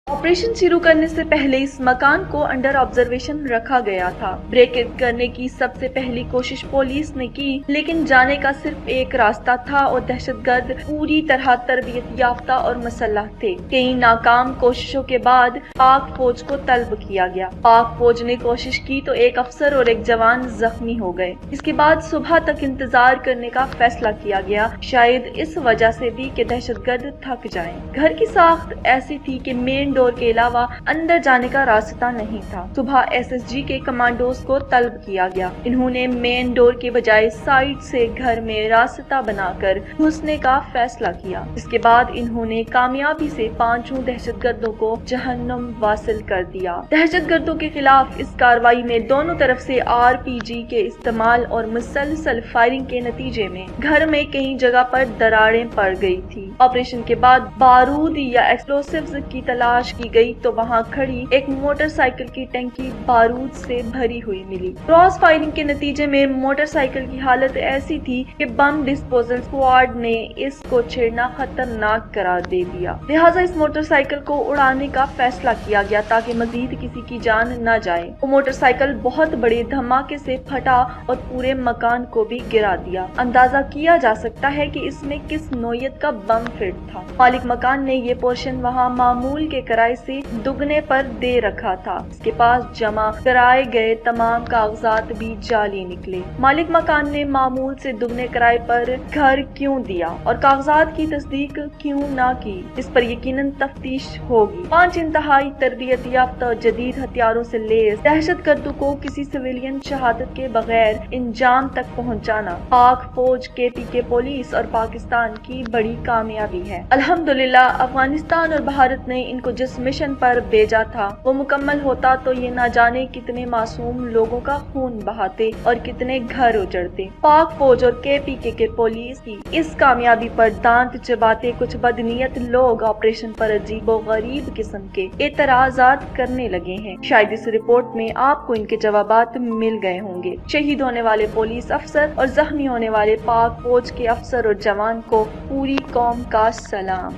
Operation शुरू करने से पहले इस मकान को अंडर ऑब्जर्वेशन रखा गया था। ब्रेक इन करने की सबसे पहली कोशिश पुलिस ने की, लेकिन जाने का सिर्फ एक रास्ता था और दहशतगर्द पूरी तरह तरबियत याफ्ता और मुसल्लह थे। कई नाकाम कोशिशों के बाद पाक फौज को तलब किया गया। पाक फौज ने कोशिश की तो एक अफसर और एक जवान जख्मी हो गए। इसके बाद सुबह तक इंतजार करने का फैसला किया गया, शायद इस वजह से भी कि दहशतगर्द थक जाएं। घर की साख्त ऐसी थी कि मेन डोर के अलावा अंदर जाने का रास्ता नहीं था। सुबह एसएसजी के कमांडोज को तलब किया गया। इन्होंने मेन डोर के बजाय साइड से घर में रास्ता बनाकर घुसने का फैसला किया। इसके बाद इन्होंने कामयाबी से 5 दहशतगर्दों को जहन्नुम वासिल कर दिया। दहशतगर्दों के खिलाफ इस कार्रवाई में दोनों तरफ से आरपीजी के इस्तेमाल और मुसलसल फायरिंग के नतीजे में घर में कई जगह पर दरारें पड़ गई थी। ऑपरेशन के बाद बारूद या एक्सप्लोसिव्स की तलाश की गई तो वहां खड़ी एक मोटरसाइकिल की टंकी बारूद से भरी हुई मिली। क्रॉस फायरिंग के नतीजे में मोटरसाइकिल की हालत ऐसी थी कि बम डिस्पोजल स्क्वाड ने इसको छेड़ना खतरनाक करार दे दिया। लिहाजा इस मोटरसाइकिल को उड़ाने का फैसला किया गया ताकि मजीद किसी की जान न जाए। वो मोटरसाइकिल बहुत बड़े धमाके से फटा और पूरे मकान को भी गिरा दिया। अंदाजा किया जा सकता है कि इसमें किस नौयत का बम फिट था। मालिक मकान ने ये पोर्शन वहाँ मामूल के किराए से दुगने पर दे रखा था। इसके पास जमा कराए गए तमाम कागजात भी जाली निकले। मालिक मकान ने मामूल से दुगने किराए पर घर क्यों दिया और कागजात की तस्दीक क्यों ना की, इस पर यकीनन तफ्तीश होगी। 5 इंतहाई तरबियत याफ्ता और जदीद हथियारों से लैस दहशतगर्दों को किसी सिविलियन शहादत के बगैर इंजाम तक पहुँचाना पाक फौज, केपीके पुलिस और पाकिस्तान की बड़ी कामयाबी है। अल्हम्दुलिल्लाह अफगानिस्तान और भारत ने इनको जिस मिशन पर भेजा था वो मुकम्मल होता तो ये ना जाने कितने मासूम लोगों का खून बहाते और कितने घर उजड़ते। पाक फौज और केपीके के पुलिस की इस कामयाबी पर दांत चबाते कुछ बदनीयत लोग ऑपरेशन पर अजीबो गरीब किस्म के एतराजात करने लगे हैं। शायद इस रिपोर्ट में आपको इनके जवाबात मिल गए होंगे। शहीद होने वाले पुलिस अफसर और जख्मी होने वाले पाक फौज के अफसर और जवान को पूरी कौम का सलाम।